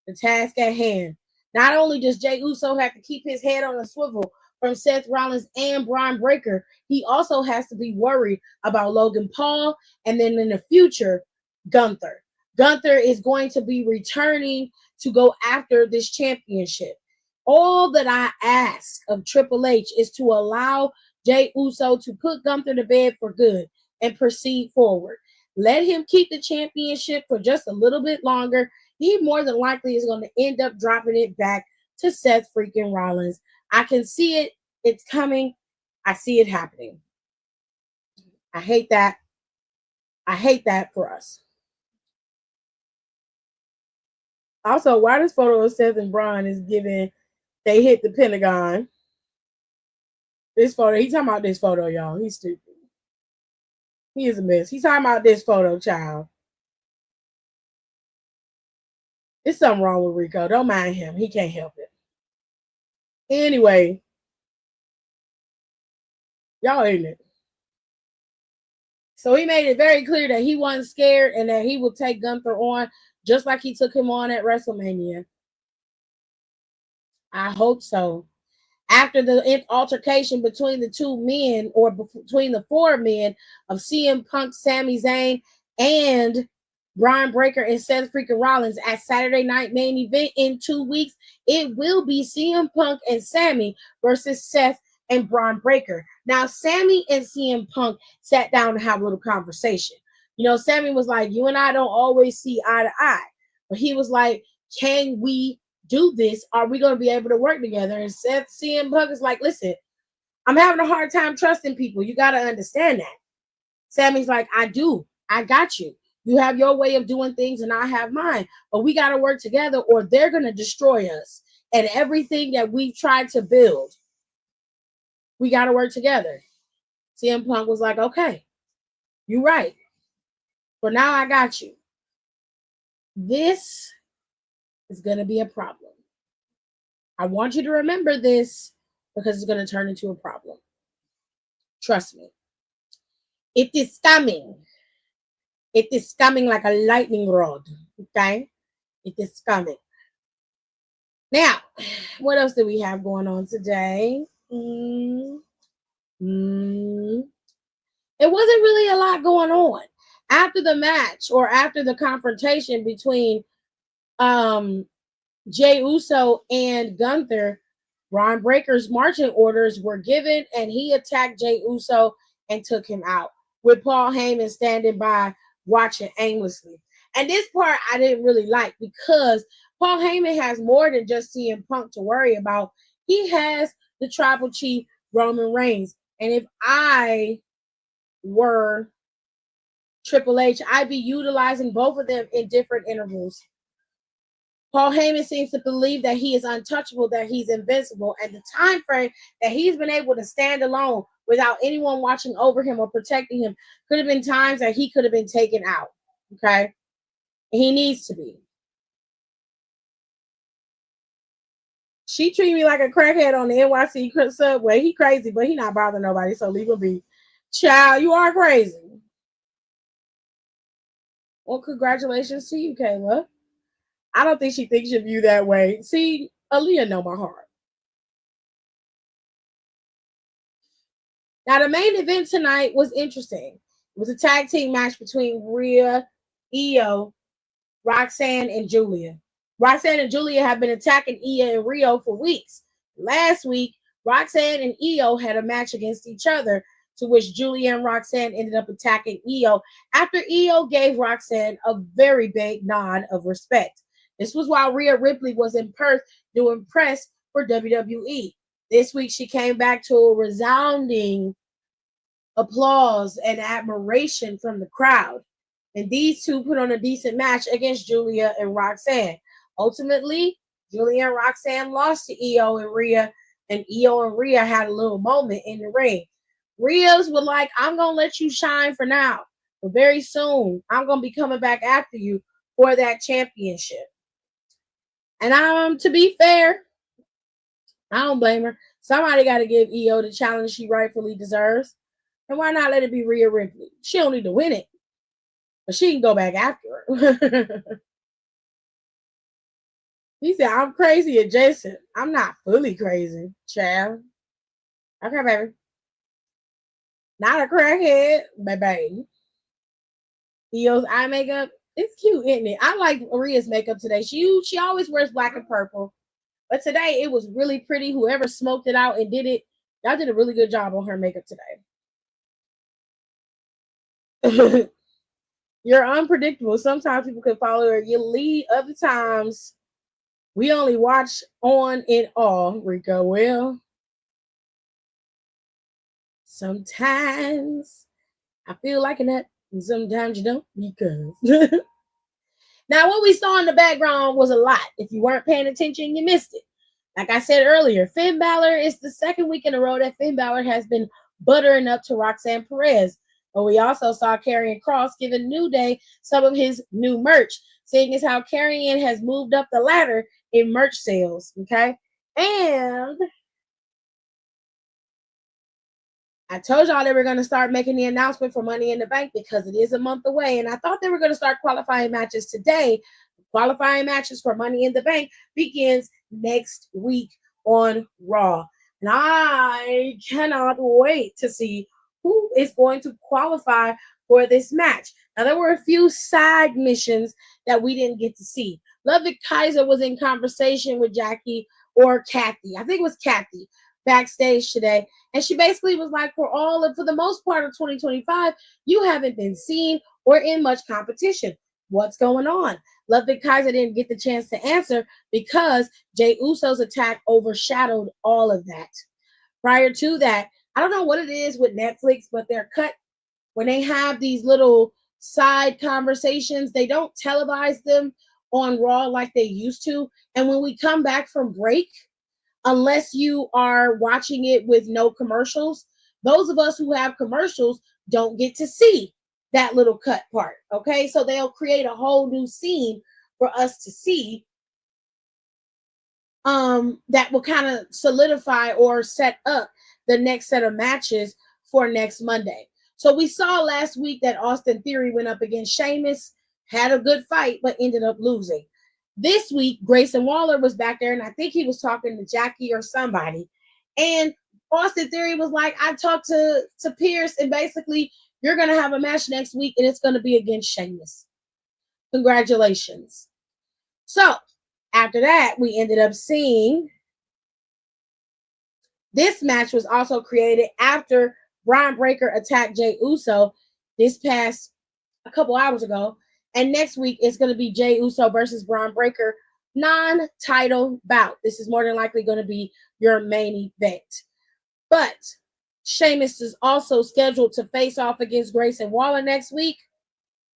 the task at hand. Not only does Jey Uso have to keep his head on a swivel from Seth Rollins and Braun Breaker, he also has to be worried about Logan Paul and then in the future, Gunther. Gunther is going to be returning to go after this championship. All that I ask of Triple H is to allow Jey Uso to put Gunther to bed for good and proceed forward. Let him keep the championship for just a little bit longer. He more than likely is going to end up dropping it back to Seth freaking Rollins. I can see it. It's coming. I see it happening. I hate that. I hate that for us. Also, why this photo of Seth and Braun is giving they hit the Pentagon. This photo, he's talking about this photo, y'all. He's stupid. He is a mess. He's talking about this photo, child. There's something wrong with Rico. Don't mind him. He can't help it. Anyway, y'all ain't it. So he made it very clear that he wasn't scared and that he would take Gunther on just like he took him on at WrestleMania. I hope so. After the altercation between the two men, or between the four men of CM Punk, Sami Zayn, and Braun Breaker and Seth freaking Rollins at Saturday night main event in 2 weeks, it will be CM Punk and Sami versus Seth and Braun Breaker. Now, Sami and CM Punk sat down to have a little conversation. You know, Sami was like, you and I don't always see eye to eye. But he was like, can we do this? Are we going to be able to work together? And Seth CM Punk is like, listen, I'm having a hard time trusting people. You got to understand that. Sammy's like, I do. I got you. You have your way of doing things and I have mine. But we got to work together or they're going to destroy us. And everything that we've tried to build, we got to work together. CM Punk was like, okay, you're right. For now, I got you. This is going to be a problem. I want you to remember this because it's going to turn into a problem. Trust me. It is coming. It is coming like a lightning rod. Okay? It is coming. Now, what else do we have going on today? Mm, it wasn't really a lot going on. After the match or after the confrontation between um, Jay Uso and Gunther, Ron Breaker's marching orders were given and he attacked Jay Uso and took him out, with Paul Heyman standing by watching aimlessly. And this part I didn't really like because Paul Heyman has more than just CM Punk to worry about. He has the tribal chief Roman Reigns. And if I were Triple H, I'd be utilizing both of them in different intervals. Paul Heyman seems to believe that he is untouchable, that he's invincible, and the time frame that he's been able to stand alone without anyone watching over him or protecting him could have been times that he could have been taken out. Okay? He needs to be. She treated me like a crackhead on the NYC subway. He crazy, but he not bothering nobody, so leave him be. Child, you are crazy. Well, congratulations to you, Kayla. I don't think she thinks of you that way. See, Aaliyah know my heart. Now, the main event tonight was interesting. It was a tag team match between Rhea, Io, Roxanne, and Julia. Roxanne and Julia have been attacking Io and Rio for weeks. Last week, Roxanne and Io had a match against each other, to which Julia and Roxanne ended up attacking Io after Io gave Roxanne a very big nod of respect. This was while Rhea Ripley was in Perth doing press for WWE. This week, she came back to a resounding applause and admiration from the crowd. And these two put on a decent match against Julia and Roxanne. Ultimately, Julia and Roxanne lost to Io and Rhea, and Io and Rhea had a little moment in the ring. Rhea's was like, I'm going to let you shine for now, but very soon, I'm going to be coming back after you for that championship. And to be fair, I don't blame her. Somebody got to give Io the challenge she rightfully deserves. And why not let it be Rhea Ripley? She don't need to win it, but she can go back after her. He said, I'm crazy adjacent. I'm not fully crazy, child. Okay, baby. Not a crackhead, baby. Io's eye makeup. It's cute, isn't it? I like Maria's makeup today. She always wears black and purple. But today it was really pretty. Whoever smoked it out and did it, y'all did a really good job on her makeup today. You're unpredictable. Sometimes people can follow her. You lead, other times we only watch on in awe, Rico. Well, sometimes I feel like a nut, and sometimes you don't, because. Now, what we saw in the background was a lot. If you weren't paying attention, you missed it. Like I said earlier, Finn Balor is the second week in a row that Finn Balor has been buttering up to Roxanne Perez. But we also saw Karrion Kross giving New Day some of his new merch, seeing as how Karrion has moved up the ladder in merch sales. Okay. And I told y'all they were going to start making the announcement for Money in the Bank because it is a month away. And I thought they were going to start qualifying matches today. Qualifying matches for Money in the Bank begins next week on Raw. And I cannot wait to see who is going to qualify for this match. Now, there were a few side missions that we didn't get to see. Ludwig Kaiser was in conversation with Jackie or Kathy. I think it was Kathy backstage today. And she basically was like, for the most part of 2025, you haven't been seen or in much competition. What's going on? Ludwig Kaiser didn't get the chance to answer because Jey Uso's attack overshadowed all of that. Prior to that, I don't know what it is with Netflix, but they're cut when they have these little side conversations. They don't televise them on Raw like they used to. And when we come back from break, unless you are watching it with no commercials, those of us who have commercials don't get to see that little cut part. Okay, so they'll create a whole new scene for us to see that will kind of solidify or set up the next set of matches for next Monday. So we saw last week that Austin Theory went up against Sheamus, had a good fight, but ended up losing. This week, Grayson Waller was back there, and I think he was talking to Jackie or somebody. And Austin Theory was like, I talked to Pierce, and basically, you're going to have a match next week, and it's going to be against Sheamus. Congratulations. So, after that, we ended up seeing this match was also created after Braun Breaker attacked Jey Uso this past a couple hours ago. And next week, it's going to be Jey Uso versus Braun Breaker non-title bout. This is more than likely going to be your main event. But Sheamus is also scheduled to face off against Grayson Waller next week.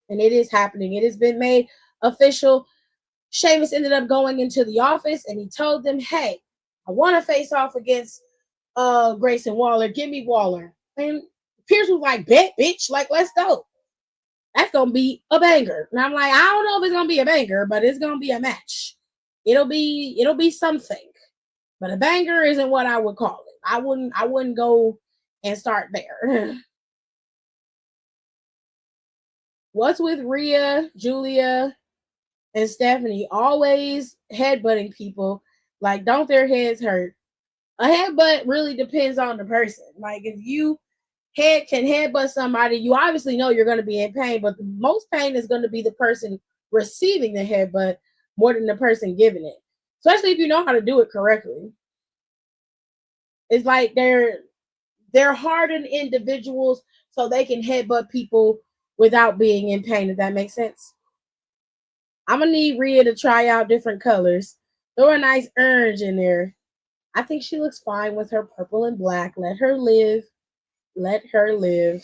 And it is happening. It has been made official. Sheamus ended up going into the office and he told them, hey, I want to face off against Grayson Waller. Give me Waller. And Pierce was like, bet, bitch. Like, let's go. That's going to be a banger. And I'm like, I don't know if it's going to be a banger, but it's going to be a match. It'll be something. But a banger isn't what I would call it. I wouldn't go and start there. What's with Rhea, Julia, and Stephanie always headbutting people? Like, don't their heads hurt? A headbutt really depends on the person. Like, if you can headbutt somebody, you obviously know you're going to be in pain, but the most pain is going to be the person receiving the headbutt more than the person giving it. Especially if you know how to do it correctly. It's like they're hardened individuals so they can headbutt people without being in pain, if that makes sense. I'm going to need Rhea to try out different colors. Throw a nice orange in there. I think she looks fine with her purple and black. Let her live. Let her live.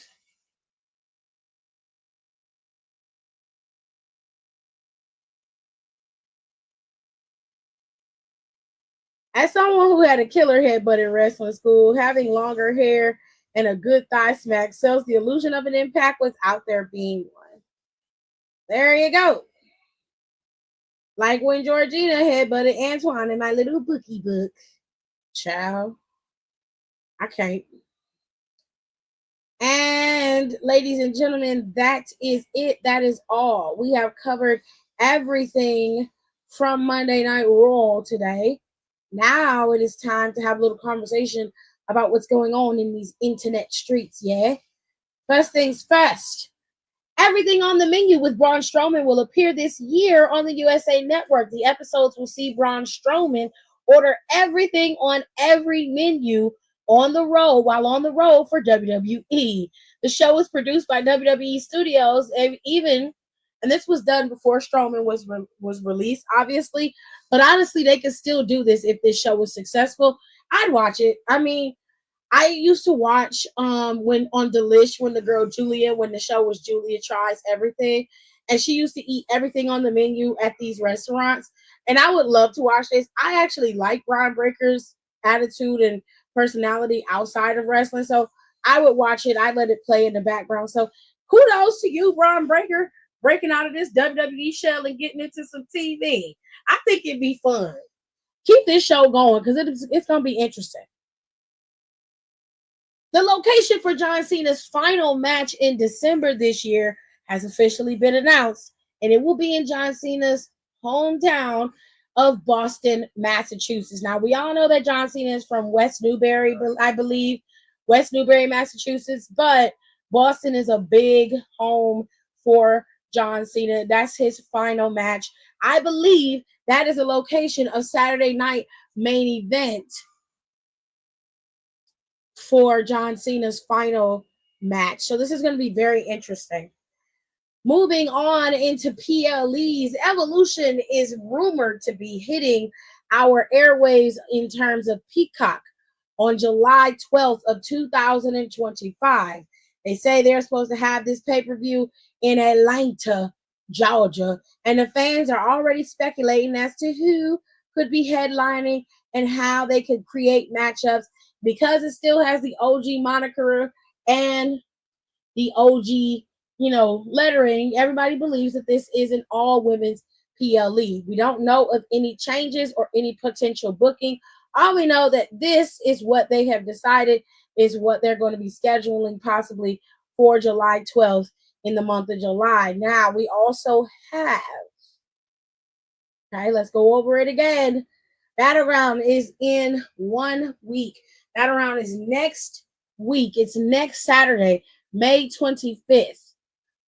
As someone who had a killer headbutt in wrestling school, having longer hair and a good thigh smack sells the illusion of an impact without there being one. There you go. Like when Georgina headbutted Antoine in my little bookie book. Child. I can't. And ladies and gentlemen, that is it. That is all. We have covered everything from Monday Night Raw today. Now it is time to have a little conversation about what's going on in these internet streets, yeah? First things first. Everything on the Menu with Braun Strowman will appear this year on the USA Network. The episodes will see Braun Strowman order everything on every menu on the road while on the road for WWE. The show is produced by WWE Studios, and this was done before Strowman was released, obviously. But honestly, they could still do this if this show was successful. I'd watch it. I mean, I used to watch when on Delish when the girl Julia, when the show was Julia Tries Everything, and she used to eat everything on the menu at these restaurants. And I would love to watch this. I actually like Braun Breaker's attitude and personality outside of wrestling, so I would watch it. I let it play in the background. So kudos to you, Braun Breaker, breaking out of this WWE shell and getting into some TV. I think it'd be fun. Keep this show going because it's going to be interesting. The location for John Cena's final match in December this year has officially been announced, and it will be in John Cena's hometown of Boston, Massachusetts. Now, we all know that John Cena is from West Newbury, I believe, West Newbury, Massachusetts, but Boston is a big home for John Cena. That's his final match. I believe that is a location of Saturday night main event for John Cena's final match. So this is going to be very interesting. Moving on into PLEs, Evolution is rumored to be hitting our airwaves in terms of Peacock on July 12th of 2025. They say they're supposed to have this pay-per-view in Atlanta, Georgia, and the fans are already speculating as to who could be headlining and how they could create matchups because it still has the OG moniker and the OG, lettering. Everybody believes that this is an all-women's PLE. We don't know of any changes or any potential booking. All we know that this is what they have decided is what they're going to be scheduling possibly for July 12th in the month of July. Now, we also have, okay, let's go over it again. Battleground is in 1 week. Battleground is next week. It's next Saturday, May 25th.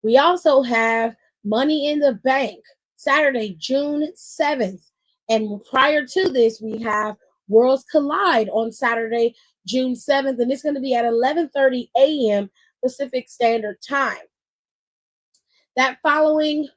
We also have Money in the Bank, Saturday, June 7th. And prior to this, we have Worlds Collide on Saturday, June 7th. And it's going to be at 11:30 a.m. Pacific Standard Time. That following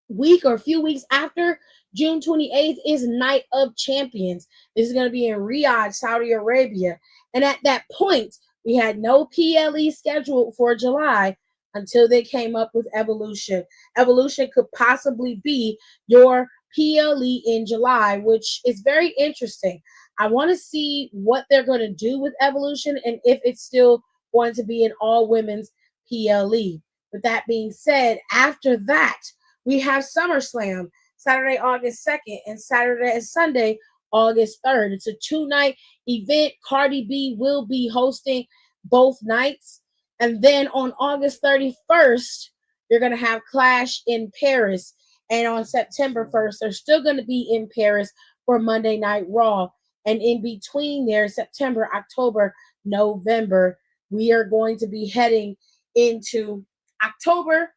week or a few weeks after, June 28th, is Night of Champions. This is going to be in Riyadh, Saudi Arabia. And at that point, we had no PLE scheduled for July until they came up with Evolution. Evolution could possibly be your PLE in July, which is very interesting. I want to see what they're going to do with Evolution and if it's still going to be an all women's PLE. With that being said, after that, we have SummerSlam, Saturday, August 2nd, and Saturday and Sunday, August 3rd. It's a 2-night event. Cardi B will be hosting both nights. And then on August 31st, you're going to have Clash in Paris. And on September 1st, they're still going to be in Paris for Monday Night Raw. And in between there, September, October, November, we are going to be heading into October,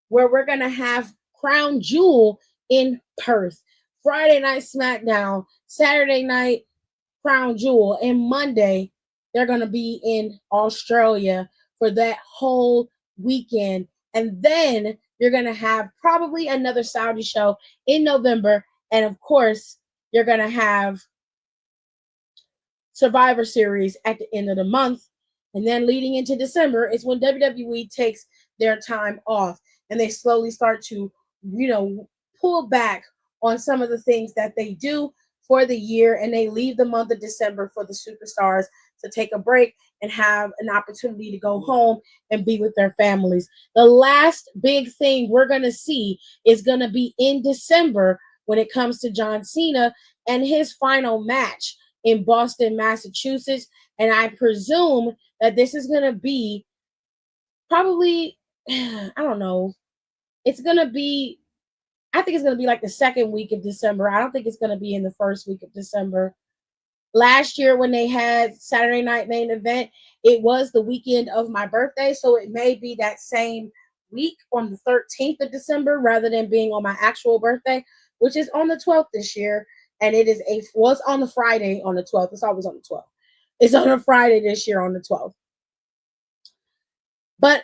where we're going to have Crown Jewel in Perth. Friday night SmackDown, Saturday night Crown Jewel, and Monday they're going to be in Australia for that whole weekend. And then you're going to have probably another Saudi show in November. And of course, you're going to have Survivor Series at the end of the month. And then leading into December is when WWE takes their time off and they slowly start to, pull back on some of the things that they do for the year, and they leave the month of December for the superstars to take a break and have an opportunity to go home and be with their families. The last big thing we're going to see is going to be in December when it comes to John Cena and his final match in Boston, Massachusetts. And I presume that this is going to be probably, I don't know, it's going to be, I think it's going to be like the second week of December. I don't think it's going to be in the first week of December. Last year when they had Saturday Night Main Event, it was the weekend of my birthday. So it may be that same week on the 13th of December rather than being on my actual birthday, which is on the 12th this year. And it is was on the Friday on the 12th. It's always on the 12th. It's on a Friday this year on the 12th. But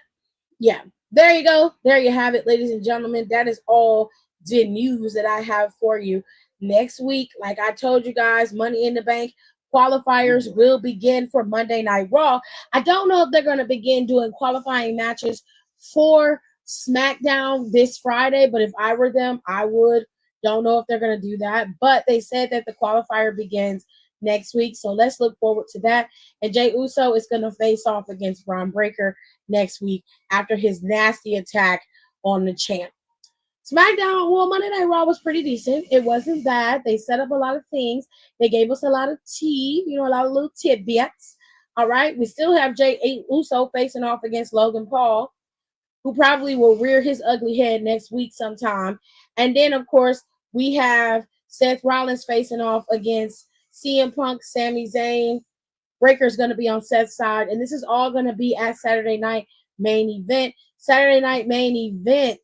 yeah, there you go. There you have it, ladies and gentlemen. That is all the news that I have for you. Next week, like I told you guys, Money in the Bank qualifiers will begin for Monday Night Raw. I don't know if they're going to begin doing qualifying matches for SmackDown this Friday, but if I were them, I would. Don't know if they're going to do that, but they said that the qualifier begins next week, so let's look forward to that. And Jey Uso is going to face off against Braun Breaker next week after his nasty attack on the champ. SmackDown, well, Monday Night Raw was pretty decent. It wasn't bad. They set up a lot of things. They gave us a lot of tea, a lot of little tidbits. All right. We still have Jey Uso facing off against Logan Paul, who probably will rear his ugly head next week sometime. And then, of course, we have Seth Rollins facing off against CM Punk, Sami Zayn. Breaker's going to be on Seth's side. And this is all going to be at Saturday Night Main Event. Saturday Night Main Event,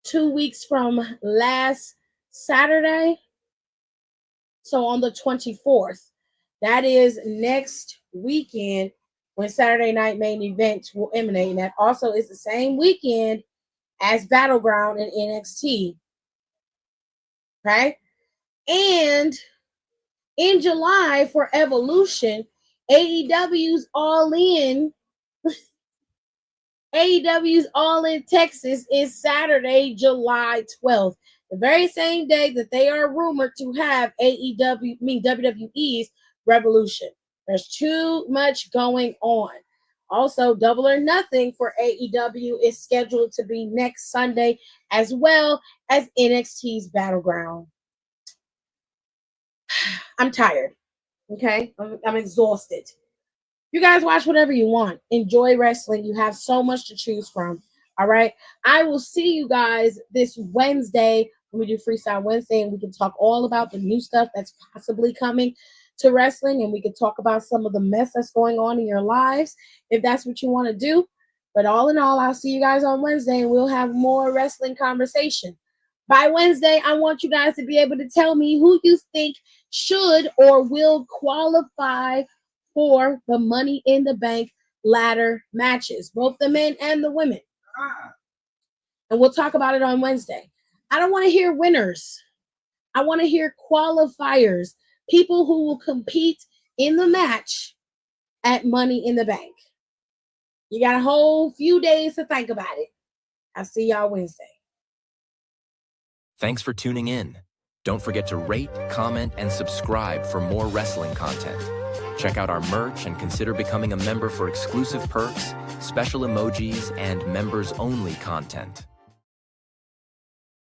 2 weeks from last Saturday. So on the 24th, that is next weekend when Saturday Night Main Event will emanate. And that also is the same weekend as Battleground and NXT. Okay? And in July for Evolution, AEW's All In AEW's All In Texas is Saturday, July 12th. The very same day that they are rumored to have WWE's Revolution. There's too much going on. Also, Double or Nothing for AEW is scheduled to be next Sunday, as well as NXT's Battleground. I'm tired. Okay? I'm exhausted. You guys watch whatever you want. Enjoy wrestling. You have so much to choose from. All right. I will see you guys this Wednesday when we do Freestyle Wednesday, and we can talk all about the new stuff that's possibly coming to wrestling, and we can talk about some of the mess that's going on in your lives if that's what you want to do. But all in all, I'll see you guys on Wednesday, and we'll have more wrestling conversation. By Wednesday, I want you guys to be able to tell me who you think should or will qualify for the Money in the Bank ladder matches, both the men and the women. And we'll talk about it on Wednesday. I don't want to hear winners. I want to hear qualifiers, people who will compete in the match at Money in the Bank. You got a whole few days to think about it. I'll see y'all Wednesday. Thanks for tuning in. Don't forget to rate, comment, and subscribe for more wrestling content. Check out our merch and consider becoming a member for exclusive perks, special emojis, and members-only content.